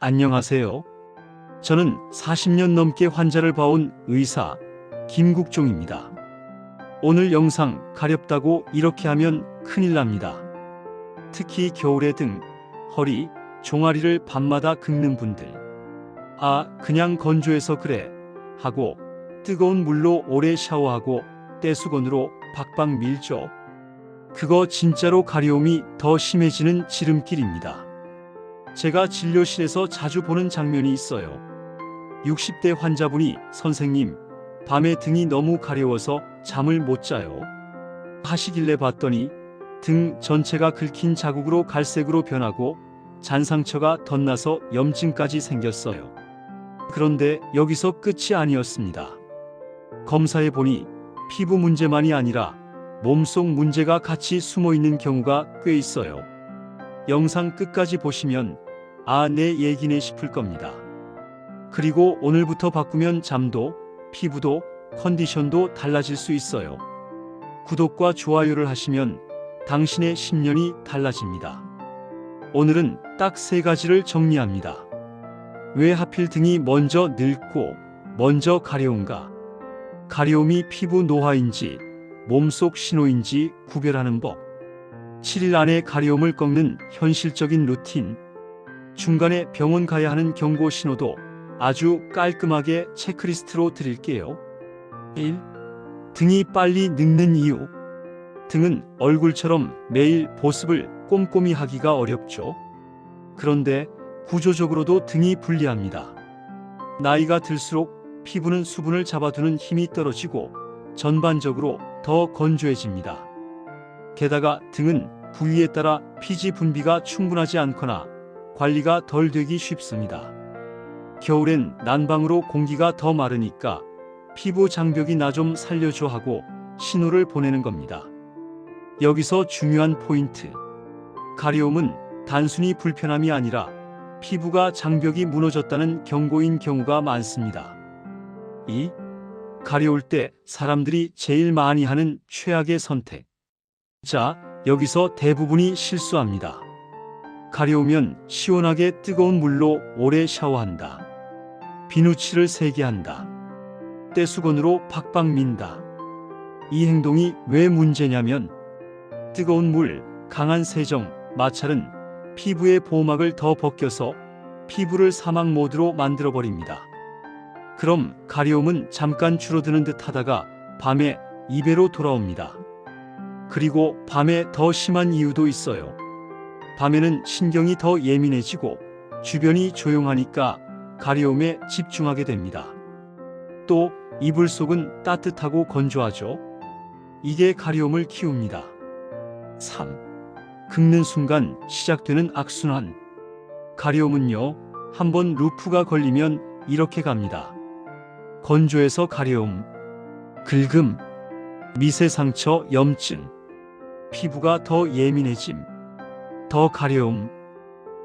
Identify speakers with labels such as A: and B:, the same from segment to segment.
A: 안녕하세요. 저는 40년 넘게 환자를 봐온 의사 김국종입니다. 오늘 영상 가렵다고 이렇게 하면 큰일 납니다. 특히 겨울에 등, 허리, 종아리를 밤마다 긁는 분들. 그냥 건조해서 그래 하고 뜨거운 물로 오래 샤워하고 떼수건으로 박박 밀죠. 그거 진짜로 가려움이 더 심해지는 지름길입니다. 제가 진료실에서 자주 보는 장면이 있어요. 60대 환자분이 선생님, 밤에 등이 너무 가려워서 잠을 못 자요 하시길래 봤더니 등 전체가 긁힌 자국으로 갈색으로 변하고 잔상처가 덧나서 염증까지 생겼어요. 그런데 여기서 끝이 아니었습니다. 검사해 보니 피부 문제만이 아니라 몸속 문제가 같이 숨어 있는 경우가 꽤 있어요. 영상 끝까지 보시면 내 얘기네 싶을 겁니다. 그리고 오늘부터 바꾸면 잠도, 피부도, 컨디션도 달라질 수 있어요. 구독과 좋아요를 하시면 당신의 10년이 달라집니다. 오늘은 딱 3가지를 정리합니다. 왜 하필 등이 먼저 늙고 먼저 가려운가? 가려움이 피부 노화인지 몸속 신호인지 구별하는 법. 7일 안에 가려움을 꺾는 현실적인 루틴. 중간에 병원 가야 하는 경고 신호도 아주 깔끔하게 체크리스트로 드릴게요. 1. 등이 빨리 늙는 이유. 등은 얼굴처럼 매일 보습을 꼼꼼히 하기가 어렵죠. 그런데 구조적으로도 등이 불리합니다. 나이가 들수록 피부는 수분을 잡아두는 힘이 떨어지고 전반적으로 더 건조해집니다. 게다가 등은 부위에 따라 피지 분비가 충분하지 않거나 관리가 덜 되기 쉽습니다. 겨울엔 난방으로 공기가 더 마르니까 피부 장벽이 나 좀 살려줘 하고 신호를 보내는 겁니다. 여기서 중요한 포인트. 가려움은 단순히 불편함이 아니라 피부가 장벽이 무너졌다는 경고인 경우가 많습니다. 2. 가려울 때 사람들이 제일 많이 하는 최악의 선택. 여기서 대부분이 실수합니다. 가려우면 시원하게 뜨거운 물로 오래 샤워한다. 비누칠을 세게 한다. 떼수건으로 박박 민다. 이 행동이 왜 문제냐면 뜨거운 물, 강한 세정, 마찰은 피부의 보호막을 더 벗겨서 피부를 사막 모드로 만들어버립니다. 그럼 가려움은 잠깐 줄어드는 듯 하다가 밤에 2배로 돌아옵니다. 그리고 밤에 더 심한 이유도 있어요. 밤에는 신경이 더 예민해지고 주변이 조용하니까 가려움에 집중하게 됩니다. 또 이불 속은 따뜻하고 건조하죠. 이게 가려움을 키웁니다. 3. 긁는 순간 시작되는 악순환. 가려움은요, 한번 루프가 걸리면 이렇게 갑니다. 건조해서 가려움, 긁음, 미세 상처, 염증, 피부가 더 예민해짐, 더 가려움,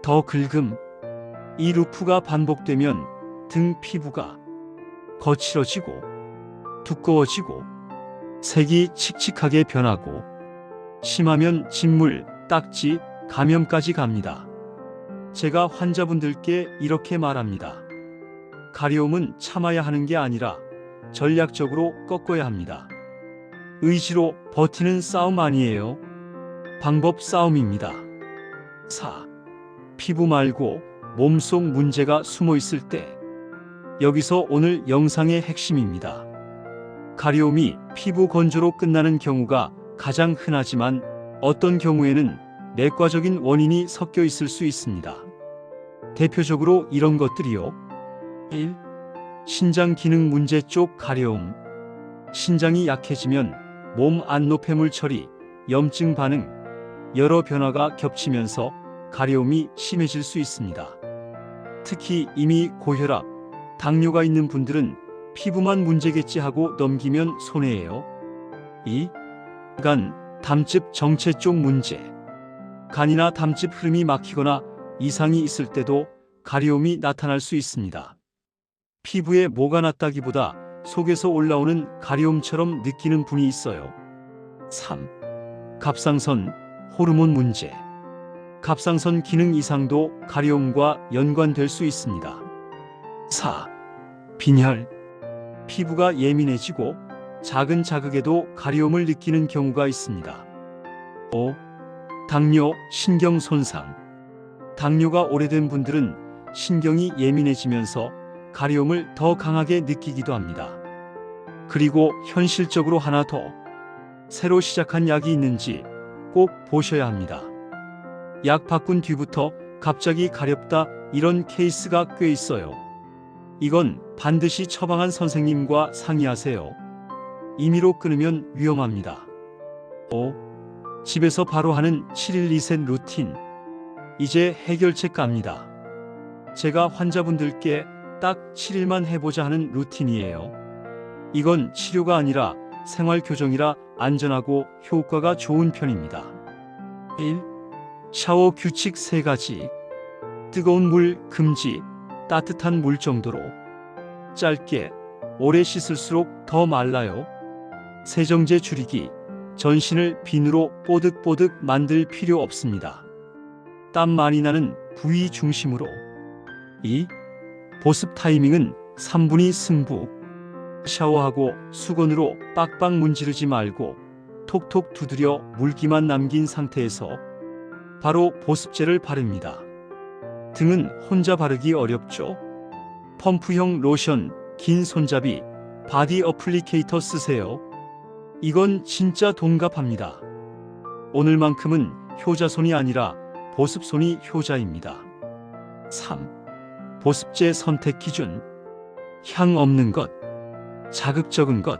A: 더 긁음. 이 루프가 반복되면 등 피부가 거칠어지고 두꺼워지고 색이 칙칙하게 변하고 심하면 진물, 딱지, 감염까지 갑니다. 제가 환자분들께 이렇게 말합니다. 가려움은 참아야 하는 게 아니라 전략적으로 꺾어야 합니다. 의지로 버티는 싸움 아니에요. 방법 싸움입니다. 4. 피부 말고 몸속 문제가 숨어 있을 때. 여기서 오늘 영상의 핵심입니다. 가려움이 피부 건조로 끝나는 경우가 가장 흔하지만 어떤 경우에는 내과적인 원인이 섞여 있을 수 있습니다. 대표적으로 이런 것들이요. 1. 신장 기능 문제 쪽 가려움. 신장이 약해지면 몸 안 노폐물 처리, 염증 반응, 여러 변화가 겹치면서 가려움이 심해질 수 있습니다. 특히 이미 고혈압, 당뇨가 있는 분들은 피부만 문제겠지 하고 넘기면 손해예요. 2. 간, 담즙 정체 쪽 문제. 간이나 담즙 흐름이 막히거나 이상이 있을 때도 가려움이 나타날 수 있습니다. 피부에 뭐가 났다기보다 속에서 올라오는 가려움처럼 느끼는 분이 있어요. 3. 갑상선, 호르몬 문제. 갑상선 기능 이상도 가려움과 연관될 수 있습니다. 4. 빈혈. 피부가 예민해지고 작은 자극에도 가려움을 느끼는 경우가 있습니다. 5. 당뇨, 신경 손상. 당뇨가 오래된 분들은 신경이 예민해지면서 가려움을 더 강하게 느끼기도 합니다. 그리고 현실적으로 하나 더, 새로 시작한 약이 있는지 꼭 보셔야 합니다. 약 바꾼 뒤부터 갑자기 가렵다, 이런 케이스가 꽤 있어요. 이건 반드시 처방한 선생님과 상의하세요. 임의로 끊으면 위험합니다. 5. 집에서 바로 하는 7일 리셋 루틴. 이제 해결책 갑니다. 제가 환자분들께 딱 7일만 해보자 하는 루틴이에요. 이건 치료가 아니라 생활 교정이라 안전하고 효과가 좋은 편입니다. 1. 샤워 규칙 3가지. 뜨거운 물 금지, 따뜻한 물 정도로. 짧게, 오래 씻을수록 더 말라요. 세정제 줄이기, 전신을 비누로 뽀득뽀득 만들 필요 없습니다. 땀 많이 나는 부위 중심으로. 2. 보습 타이밍은 3분이 승부. 샤워하고 수건으로 빡빡 문지르지 말고 톡톡 두드려 물기만 남긴 상태에서 바로 보습제를 바릅니다. 등은 혼자 바르기 어렵죠? 펌프형 로션, 긴 손잡이, 바디 어플리케이터 쓰세요. 이건 진짜 동갑합니다. 오늘만큼은 효자손이 아니라 보습손이 효자입니다. 3. 보습제 선택 기준. 향 없는 것, 자극 적은 것.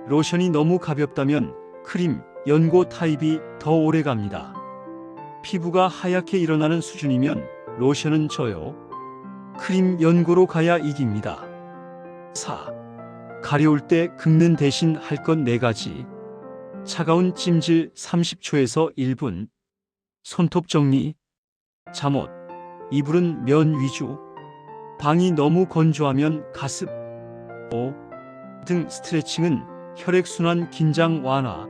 A: 로션이 너무 가볍다면 크림, 연고 타입이 더 오래 갑니다. 피부가 하얗게 일어나는 수준이면 로션은 져요. 크림, 연고로 가야 이깁니다. 4. 가려울 때 긁는 대신 할 것 4가지. 차가운 찜질 30초에서 1분. 손톱 정리. 잠옷, 이불은 면 위주. 방이 너무 건조하면 가습. 5. 등 스트레칭은 혈액순환 긴장 완화.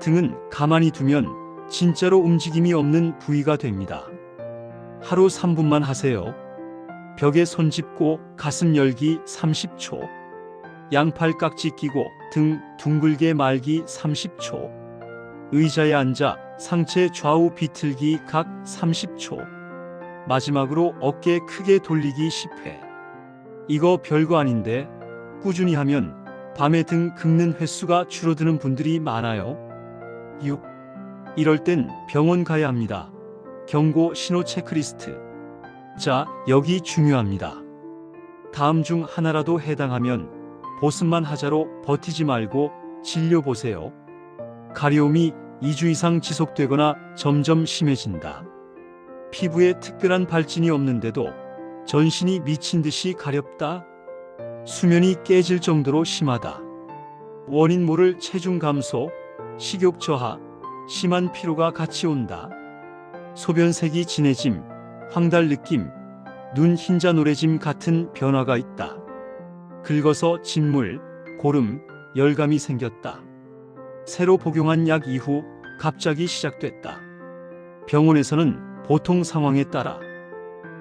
A: 등은 가만히 두면 진짜로 움직임이 없는 부위가 됩니다. 하루 3분만 하세요. 벽에 손 짚고 가슴 열기 30초. 양팔 깍지 끼고 등 둥글게 말기 30초. 의자에 앉아 상체 좌우 비틀기 각 30초. 마지막으로 어깨 크게 돌리기 10회. 이거 별거 아닌데 꾸준히 하면 밤에 등 긁는 횟수가 줄어드는 분들이 많아요. 6. 이럴 땐 병원 가야 합니다. 경고 신호 체크리스트. 자, 여기 중요합니다. 다음 중 하나라도 해당하면 보습만 하자로 버티지 말고 진료 보세요. 가려움이 2주 이상 지속되거나 점점 심해진다. 피부에 특별한 발진이 없는데도 전신이 미친 듯이 가렵다. 수면이 깨질 정도로 심하다. 원인 모를 체중 감소, 식욕 저하, 심한 피로가 같이 온다. 소변색이 진해짐, 황달 느낌, 눈 흰자 노래짐 같은 변화가 있다. 긁어서 진물, 고름, 열감이 생겼다. 새로 복용한 약 이후 갑자기 시작됐다. 병원에서는 보통 상황에 따라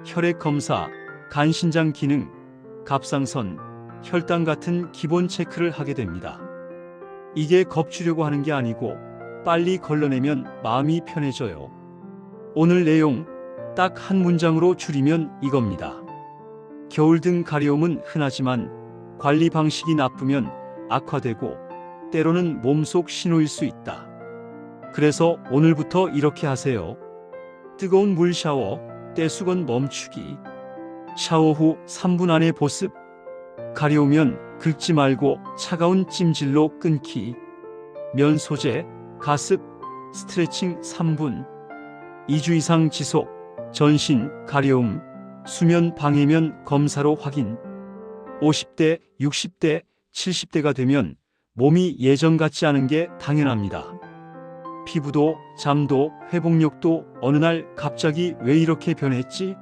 A: 혈액 검사, 간 신장 기능, 갑상선, 혈당 같은 기본 체크를 하게 됩니다. 이게 겁주려고 하는 게 아니고 빨리 걸러내면 마음이 편해져요. 오늘 내용 딱 한 문장으로 줄이면 이겁니다. 겨울등 가려움은 흔하지만 관리 방식이 나쁘면 악화되고 때로는 몸속 신호일 수 있다. 그래서 오늘부터 이렇게 하세요. 뜨거운 물 샤워, 떼수건 멈추기. 샤워 후 3분 안에 보습. 가려우면 긁지 말고 차가운 찜질로 끊기. 면 소재, 가습, 스트레칭 3분. 2주 이상 지속, 전신, 가려움, 수면 방해면 검사로 확인. 50대, 60대, 70대가 되면 몸이 예전 같지 않은 게 당연합니다. 피부도, 잠도, 회복력도 어느 날 갑자기 왜 이렇게 변했지?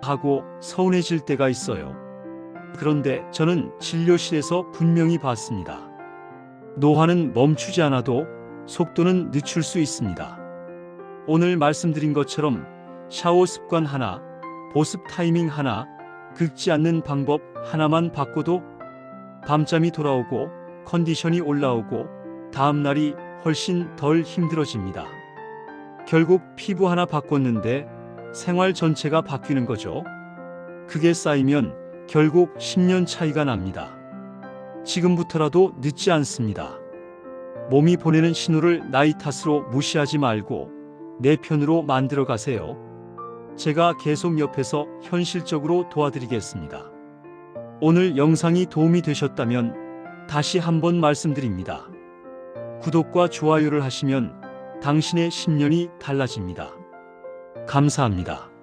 A: 하고 서운해질 때가 있어요. 그런데 저는 진료실에서 분명히 봤습니다. 노화는 멈추지 않아도 속도는 늦출 수 있습니다. 오늘 말씀드린 것처럼 샤워 습관 하나, 보습 타이밍 하나, 긁지 않는 방법 하나만 바꿔도 밤잠이 돌아오고 컨디션이 올라오고 다음 날이 훨씬 덜 힘들어집니다. 결국 피부 하나 바꿨는데 생활 전체가 바뀌는 거죠. 그게 쌓이면 결국 10년 차이가 납니다. 지금부터라도 늦지 않습니다. 몸이 보내는 신호를 나이 탓으로 무시하지 말고 내 편으로 만들어 가세요. 제가 계속 옆에서 현실적으로 도와드리겠습니다. 오늘 영상이 도움이 되셨다면 다시 한번 말씀드립니다. 구독과 좋아요를 하시면 당신의 10년이 달라집니다. 감사합니다.